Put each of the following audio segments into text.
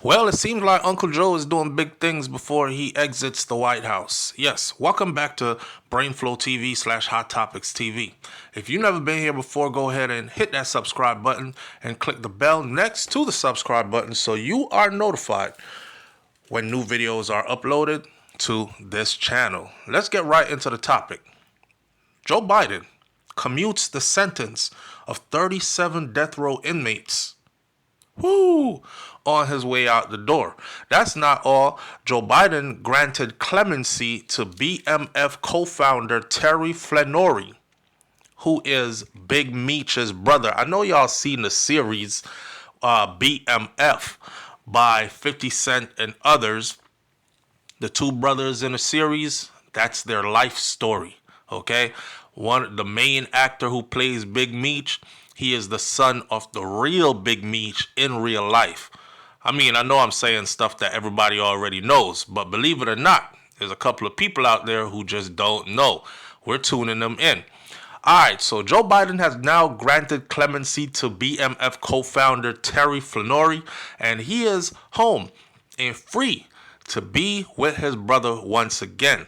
Well, it seems like Uncle Joe is doing big things before he exits the White House. Yes, welcome back to BrainFlow TV slash Hot Topics TV. If you've never been here before, go ahead and hit that subscribe button and click the bell next to the subscribe button so you are notified when new videos are uploaded to this channel. Let's get right into the topic. Joe Biden commutes the sentence of 37 death row inmates. Woo! On his way out the door. That's not all. Joe Biden granted clemency to BMF co-founder Terry Flenory, who is Big Meech's brother. I know y'all seen the series BMF by 50 Cent and others. The two brothers in the series, that's their life story. Okay? The main actor who plays Big Meech, he is the son of the real Big Meech in real life. I mean, I know I'm saying stuff that everybody already knows, but believe it or not, there's a couple of people out there who just don't know. We're tuning them in. Alright, so Joe Biden has now granted clemency to BMF co-founder Terry Flenory, and he is home and free to be with his brother once again.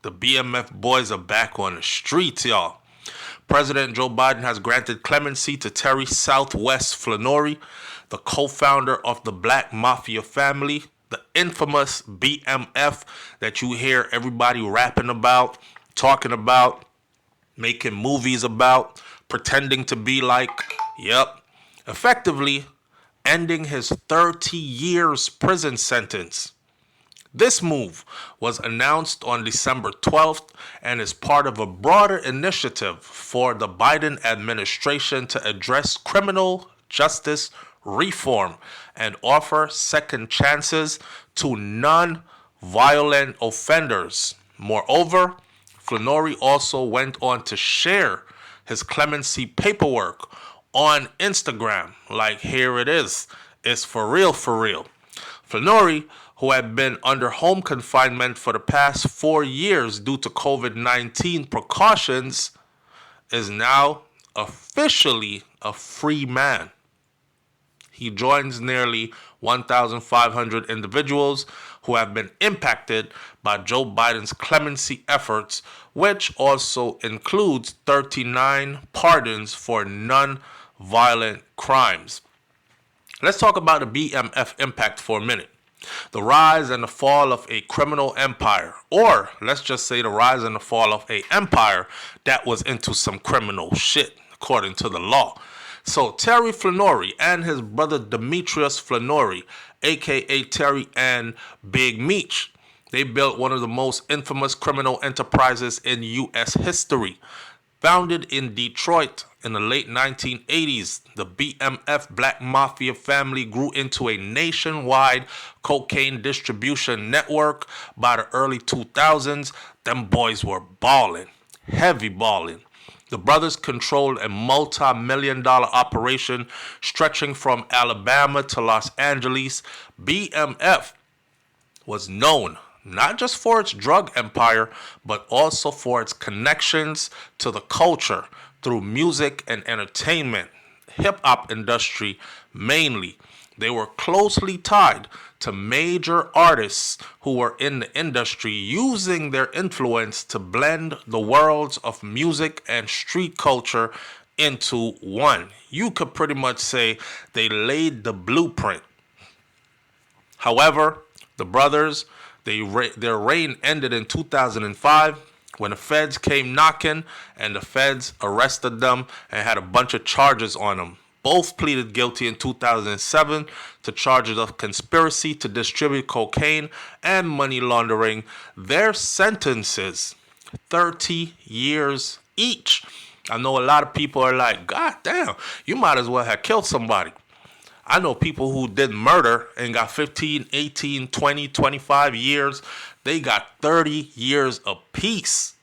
The BMF boys are back on the streets, y'all. President Joe Biden has granted clemency to Terry Southwest Flenory, the co-founder of the Black Mafia family, the infamous BMF that you hear everybody rapping about, talking about, making movies about, pretending to be like. Yep. Effectively ending his 30 years prison sentence. This move was announced on December 12th and is part of a broader initiative for the Biden administration to address criminal justice reform and offer second chances to non-violent offenders. Moreover, Flenory also went on to share his clemency paperwork on Instagram. Like, here it is. It's for real, for real. Flenory, who had been under home confinement for the past 4 years due to COVID-19 precautions, is now officially a free man. He joins nearly 1,500 individuals who have been impacted by Joe Biden's clemency efforts, which also includes 39 pardons for non-violent crimes. Let's talk about the BMF impact for a minute. The rise and the fall of a criminal empire, or let's just say the rise and the fall of an empire that was into some criminal shit, according to the law. So Terry Flenory and his brother Demetrius Flenory, aka Terry and Big Meech, they built one of the most infamous criminal enterprises in U.S. history. Founded in Detroit in the late 1980s, the BMF Black Mafia family grew into a nationwide cocaine distribution network. By the early 2000s, them boys were balling, heavy balling. The brothers controlled a multi-million-dollar operation stretching from Alabama to Los Angeles. BMF was known not just for its drug empire, but also for its connections to the culture through music and entertainment, hip-hop industry mainly. They were closely tied to major artists who were in the industry, using their influence to blend the worlds of music and street culture into one. You could pretty much say they laid the blueprint. However, the brothers, their reign ended in 2005 when the feds came knocking, and the feds arrested them and had a bunch of charges on them. Both pleaded guilty in 2007 to charges of conspiracy to distribute cocaine and money laundering. Their sentences, 30 years each. I know a lot of people are like, God damn, you might as well have killed somebody. I know people who did murder and got 15, 18, 20, 25 years. They got 30 years apiece.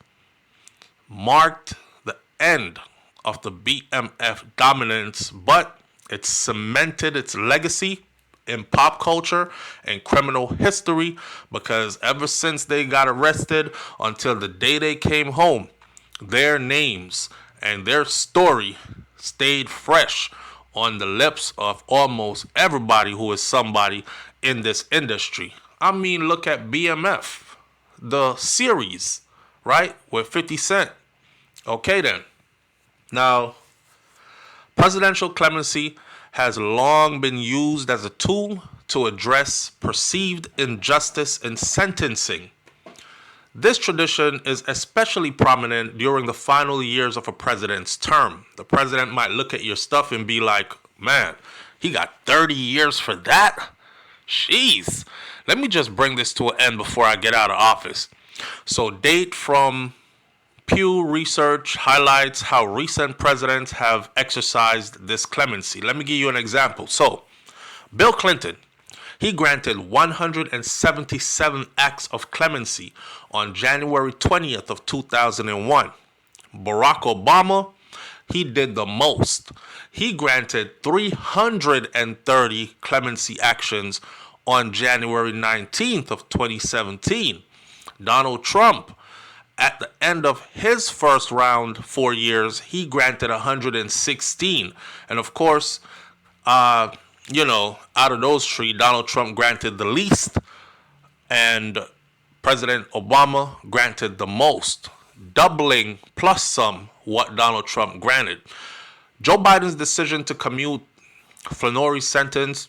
Marked the end of the BMF dominance, but it cemented its legacy in pop culture and criminal history, because ever since they got arrested until the day they came home, their names and their story stayed fresh on the lips of almost everybody who is somebody in this industry. I mean, look at BMF, the series, right, with 50 Cent. Okay, then. Now, presidential clemency has long been used as a tool to address perceived injustice in sentencing. This tradition is especially prominent during the final years of a president's term. The president might look at your stuff and be like, man, he got 30 years for that? Jeez. Let me just bring this to an end before I get out of office. So, date from Pew Research highlights how recent presidents have exercised this clemency. Let me give you an example. So, Bill Clinton, he granted 177 acts of clemency on January 20th of 2001. Barack Obama, he did the most. He granted 330 clemency actions on January 19th of 2017. Donald Trump, at the end of his first round, 4 years, he granted 116. And of course, out of those three, Donald Trump granted the least, and President Obama granted the most, doubling plus some what Donald Trump granted. Joe Biden's decision to commute Flenory's sentence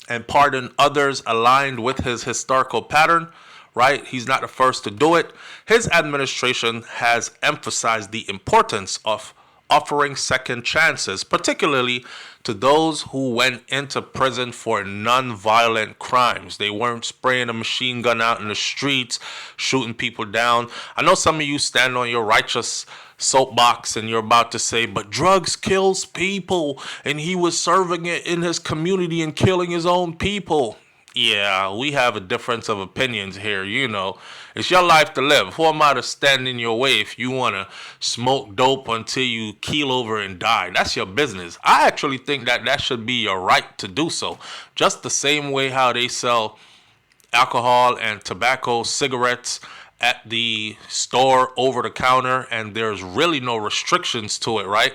and pardon others aligned with his historical pattern, right? He's not the first to do it. His administration has emphasized the importance of offering second chances, particularly to those who went into prison for non-violent crimes. They weren't spraying a machine gun out in the streets, shooting people down. I know some of you stand on your righteous soapbox and you're about to say, but drugs kills people and he was serving it in his community and killing his own people. Yeah, we have a difference of opinions here, It's your life to live. Who am I to stand in your way if you want to smoke dope until you keel over and die? That's your business. I actually think that should be your right to do so. Just the same way how they sell alcohol and tobacco, cigarettes at the store over the counter, and there's really no restrictions to it, right?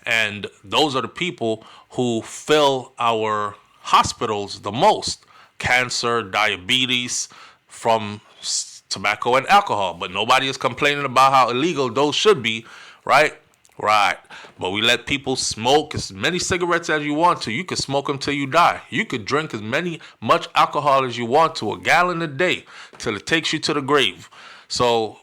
And those are the people who fill our hospitals the most. Cancer, diabetes from tobacco and alcohol. But nobody is complaining about how illegal those should be, right? Right. But we let people smoke as many cigarettes as you want to. You can smoke them till you die. You could drink much alcohol as you want to, a gallon a day, till it takes you to the grave. So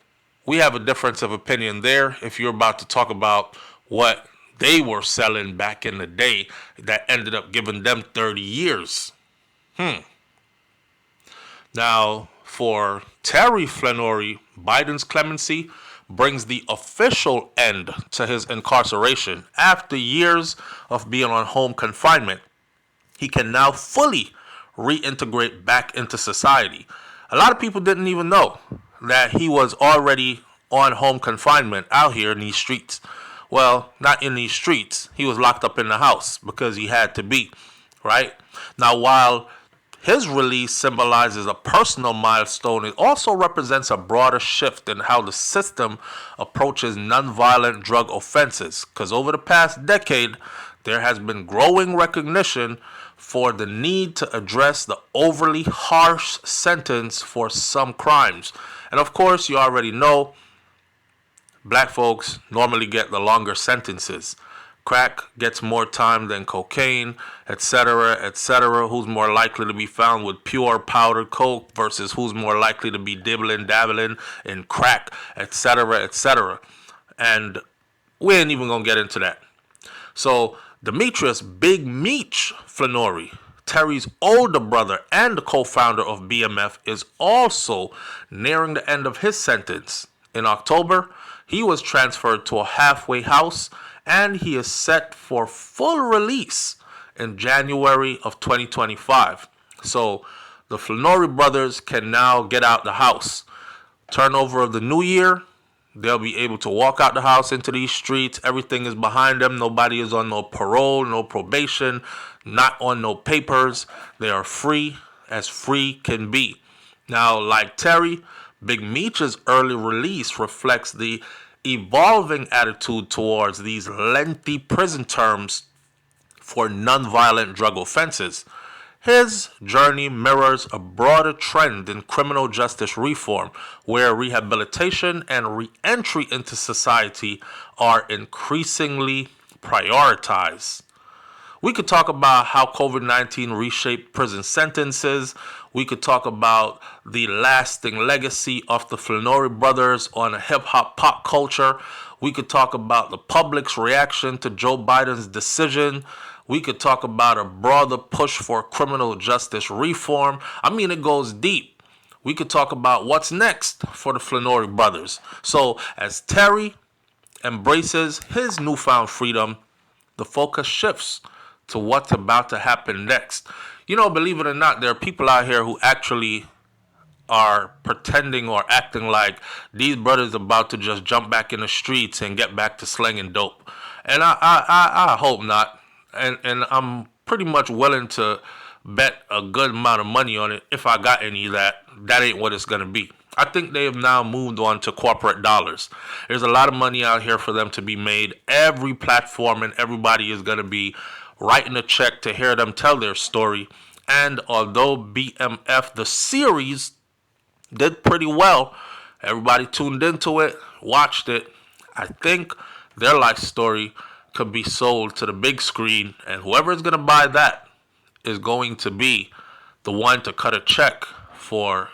we have a difference of opinion there. If you're about to talk about what they were selling back in the day that ended up giving them 30 years. Now, for Terry Flenory, Biden's clemency brings the official end to his incarceration. After years of being on home confinement, he can now fully reintegrate back into society. A lot of people didn't even know that he was already on home confinement out here in these streets. Well, not in these streets. He was locked up in the house because he had to be, right? Now, while his release symbolizes a personal milestone, it also represents a broader shift in how the system approaches nonviolent drug offenses. Because over the past decade, there has been growing recognition for the need to address the overly harsh sentence for some crimes. And of course, you already know, black folks normally get the longer sentences. Crack gets more time than cocaine, etc., etc. Who's more likely to be found with pure powdered coke versus who's more likely to be dabbling in crack, etc., etc. And we ain't even gonna get into that. So Demetrius Big Meech Flenory, Terry's older brother and the co-founder of BMF, is also nearing the end of his sentence. In October, he was transferred to a halfway house, and he is set for full release in January of 2025. So the Flenory brothers can now get out the house. Turnover of the new year, they'll be able to walk out the house into these streets. Everything is behind them. Nobody is on no parole, no probation, not on no papers. They are free as free can be. Now, like Terry, Big Meech's early release reflects the evolving attitude towards these lengthy prison terms for nonviolent drug offenses. His journey mirrors a broader trend in criminal justice reform, where rehabilitation and re-entry into society are increasingly prioritized. We could talk about how COVID-19 reshaped prison sentences. We could talk about the lasting legacy of the Flannery brothers on hip-hop pop culture. We could talk about the public's reaction to Joe Biden's decision. We could talk about a broader push for criminal justice reform. I mean, it goes deep. We could talk about what's next for the Flannery brothers. So as Terry embraces his newfound freedom, the focus shifts to what's about to happen next. You know, believe it or not, there are people out here who actually are pretending or acting like these brothers about to just jump back in the streets and get back to slinging dope. And I hope not. And I'm pretty much willing to bet a good amount of money on it. If I got any of that, that ain't what it's going to be. I think they have now moved on to corporate dollars. There's a lot of money out here for them to be made. Every platform and everybody is going to be writing a check to hear them tell their story. And although BMF, the series, did pretty well, everybody tuned into it, watched it, I think their life story could be sold to the big screen, and whoever is going to buy that is going to be the one to cut a check for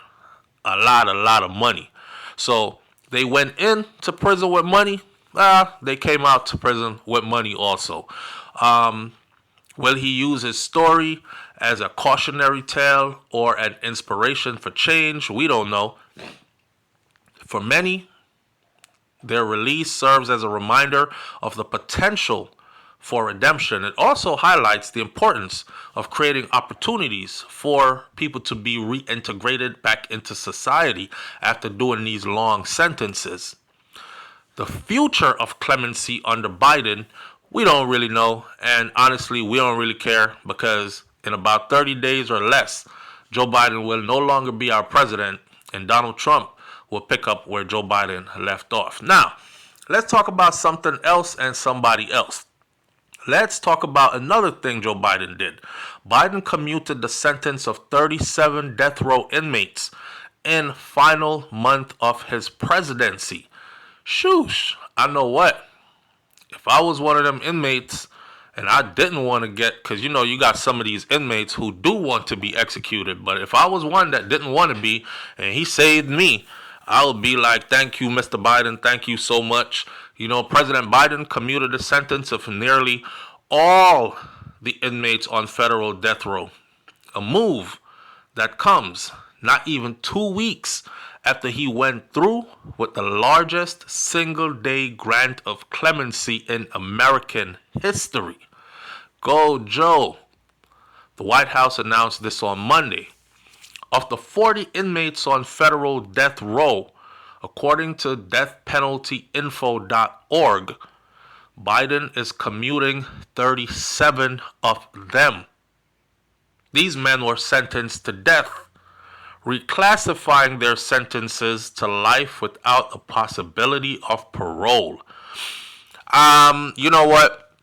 a lot of money. So they went into prison with money. They came out to prison with money also. Will he use his story as a cautionary tale or an inspiration for change? We don't know. For many, their release serves as a reminder of the potential for redemption. It also highlights the importance of creating opportunities for people to be reintegrated back into society after doing these long sentences. The future of clemency under Biden, we don't really know, and honestly, we don't really care, because in about 30 days or less, Joe Biden will no longer be our president, and Donald Trump will pick up where Joe Biden left off. Now, let's talk about something else and somebody else. Let's talk about another thing Joe Biden did. Biden commuted the sentence of 37 death row inmates in final month of his presidency. Shoosh, I know what. If I was one of them inmates and I didn't want to get, because you know you got some of these inmates who do want to be executed, but if I was one that didn't want to be and he saved me, I would be like, thank you, Mr. Biden, thank you so much. You know, President Biden commuted the sentence of nearly all the inmates on federal death row. A move that comes not even 2 weeks after he went through with the largest single-day grant of clemency in American history. Go Joe. The White House announced this on Monday. Of the 40 inmates on federal death row, according to deathpenaltyinfo.org, Biden is commuting 37 of them. These men were sentenced to death, reclassifying their sentences to life without a possibility of parole. You know what?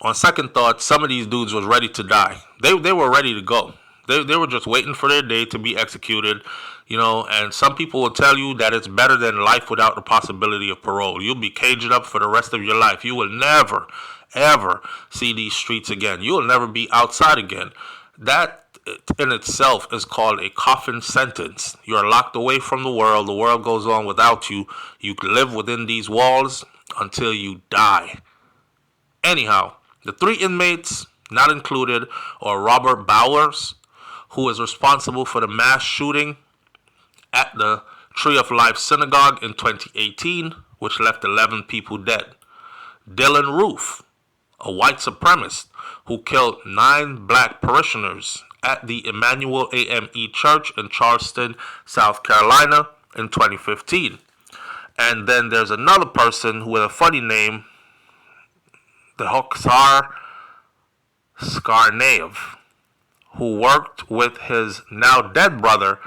On second thought, some of these dudes was ready to die. They were ready to go. They were just waiting for their day to be executed, you know, and some people will tell you that it's better than life without the possibility of parole. You'll be caged up for the rest of your life. You will never, ever see these streets again. You will never be outside again. That in itself is called a coffin sentence. You are locked away from the world. The world goes on without you. You live within these walls until you die. Anyhow, the 3 inmates not included are Robert Bowers, who is responsible for the mass shooting at the Tree of Life Synagogue in 2018, which left 11 people dead. Dylan Roof, a white supremacist who killed 9 black parishioners at the Emmanuel AME Church in Charleston, South Carolina in 2015. And then there's another person with a funny name, the Hoxar Skarnaev, who worked with his now dead brother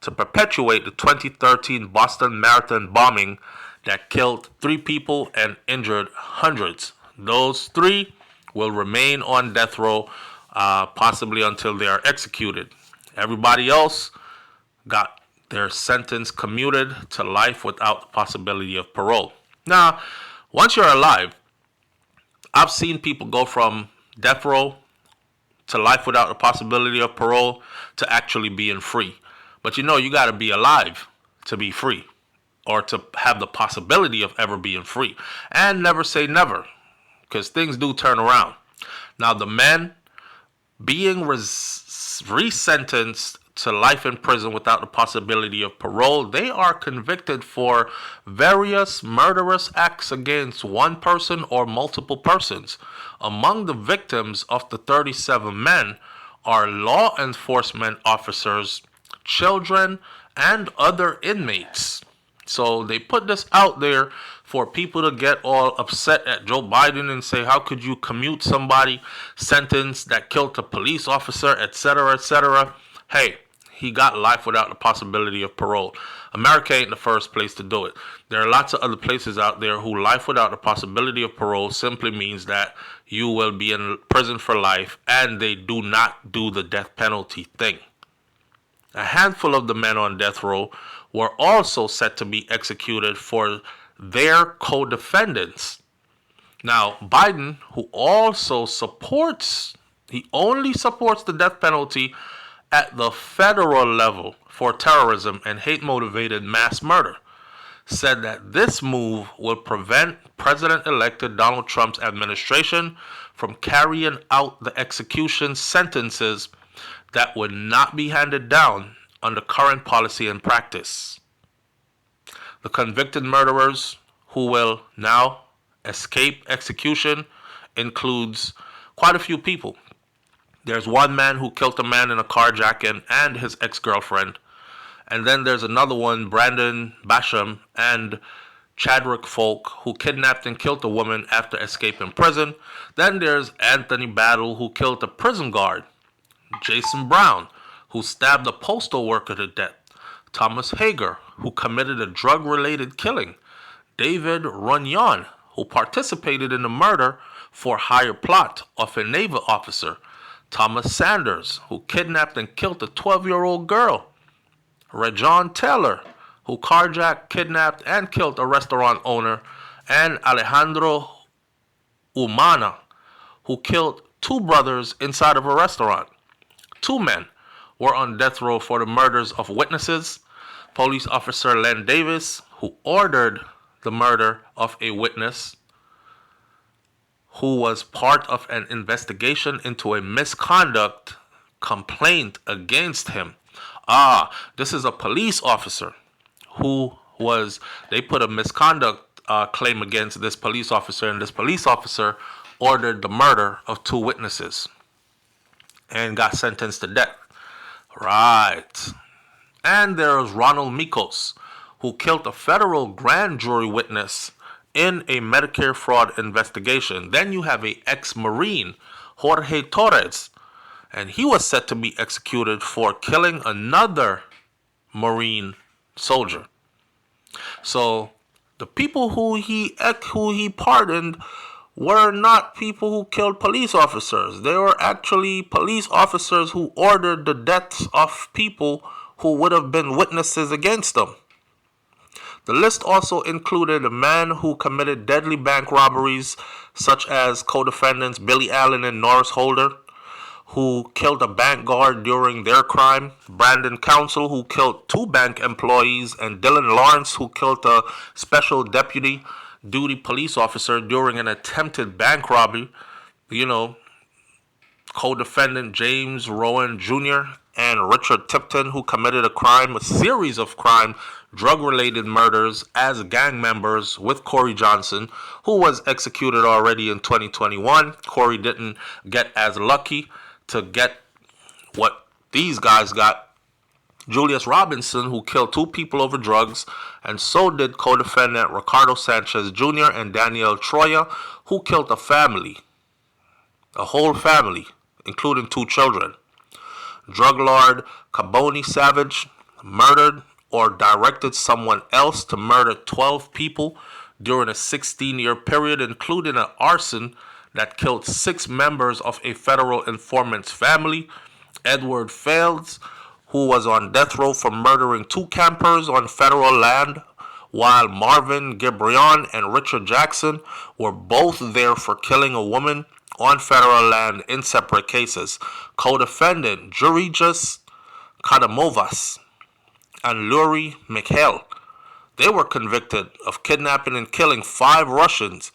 to perpetuate the 2013 Boston Marathon bombing that killed 3 people and injured hundreds. Those 3 will remain on death row, possibly until they are executed. Everybody else got their sentence commuted to life without the possibility of parole. Now, once you're alive, I've seen people go from death row to life without the possibility of parole to actually being free. But you got to be alive to be free, or to have the possibility of ever being free. And never say never, because things do turn around. Now, the men being resentenced to life in prison without the possibility of parole, they are convicted for various murderous acts against one person or multiple persons. Among the victims of the 37 men are law enforcement officers, children, and other inmates. So they put this out there for people to get all upset at Joe Biden and say, how could you commute somebody sentenced that killed a police officer, etc., etc. Hey, he got life without the possibility of parole. America ain't the first place to do it. There are lots of other places out there who life without the possibility of parole simply means that you will be in prison for life, and they do not do the death penalty thing. A handful of the men on death row were also set to be executed for their co-defendants. Now, Biden, who also he only supports the death penalty at the federal level for terrorism and hate-motivated mass murder, said that this move will prevent President-elect Donald Trump's administration from carrying out the execution sentences that would not be handed down under current policy and practice. The convicted murderers who will now escape execution includes quite a few people. There's one man who killed a man in a carjacking and his ex-girlfriend. And then there's another one, Brandon Basham and Chadwick Folk, who kidnapped and killed a woman after escaping prison. Then there's Anthony Battle, who killed a prison guard. Jason Brown, who stabbed a postal worker to death. Thomas Hager, who committed a drug-related killing. David Runyon, who participated in the murder for hire plot of a naval officer. Thomas Sanders, who kidnapped and killed a 12-year-old girl. Rajon Taylor, who carjacked, kidnapped, and killed a restaurant owner. And Alejandro Umana, who killed two brothers inside of a restaurant. Two men were on death row for the murders of witnesses. Police officer Len Davis, who ordered the murder of a witness who was part of an investigation into a misconduct complaint against him. This is a police officer they put a misconduct claim against this police officer, and this police officer ordered the murder of two witnesses and got sentenced to death. Right. And there's Ronald Mikos, who killed a federal grand jury witness in a Medicare fraud investigation. Then you have an ex-Marine, Jorge Torres, and he was set to be executed for killing another Marine soldier. So the people who he pardoned were not people who killed police officers. They were actually police officers who ordered the deaths of people who would have been witnesses against them. The list also included a man who committed deadly bank robberies, such as co-defendants Billy Allen and Norris Holder, who killed a bank guard during their crime, Brandon Council, who killed two bank employees, and Dylan Lawrence, who killed a special deputy duty police officer during an attempted bank robbery. Co-defendant James Rowan Jr. and Richard Tipton, who committed a series of drug-related murders as gang members with Corey Johnson, who was executed already in 2021. Corey didn't get as lucky to get what these guys got. Julius Robinson, who killed two people over drugs, and so did co-defendant Ricardo Sanchez Jr. and Daniel Troya, who killed a whole family, including two children. Drug lord Caboni Savage murdered or directed someone else to murder 12 people during a 16-year period, including an arson that killed 6 members of a federal informant's family. Edward Fields, who was on death row for murdering 2 campers on federal land, while Marvin Gibberion and Richard Jackson were both there for killing a woman on federal land in separate cases. Co-defendant Jurijas Kadamovas and Lurie Mikhail, they were convicted of kidnapping and killing 5 Russians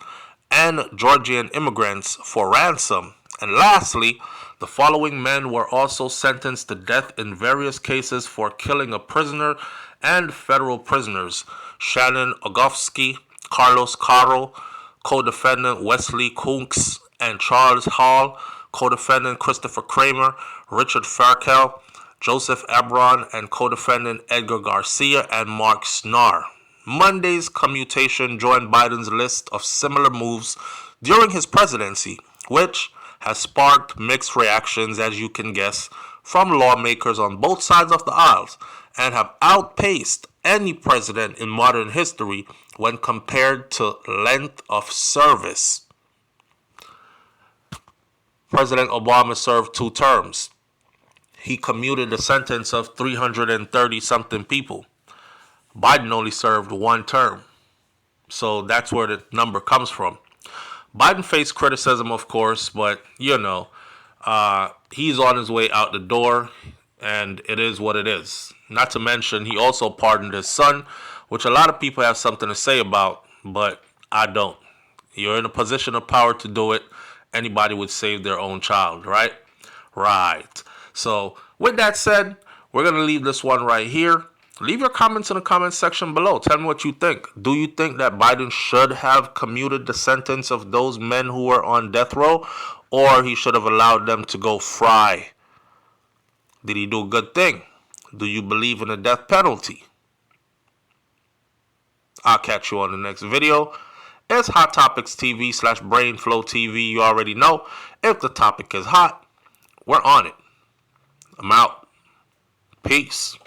and Georgian immigrants for ransom. And lastly, the following men were also sentenced to death in various cases for killing a prisoner and federal prisoners: Shannon Ogofsky, Carlos Caro, co-defendant Wesley Kunks and Charles Hall, co-defendant Christopher Kramer, Richard Farkel, Joseph Ebron, and co-defendant Edgar Garcia and Mark Snar. Monday's commutation joined Biden's list of similar moves during his presidency, which has sparked mixed reactions, as you can guess, from lawmakers on both sides of the aisles, and have outpaced any president in modern history when compared to length of service. President Obama served 2 terms. He commuted the sentence of 330-something people. Biden only served 1 term. So that's where the number comes from. Biden faced criticism, of course, but, he's on his way out the door, and it is what it is. Not to mention, he also pardoned his son, which a lot of people have something to say about, but I don't. You're in a position of power to do it. Anybody would save their own child, right? Right. So, with that said, we're going to leave this one right here. Leave your comments in the comment section below. Tell me what you think. Do you think that Biden should have commuted the sentence of those men who were on death row, or he should have allowed them to go fry? Did he do a good thing? Do you believe in the death penalty? I'll catch you on the next video. It's Hot Topics TV /BrainFlowTV. You already know. If the topic is hot, we're on it. I'm out. Peace.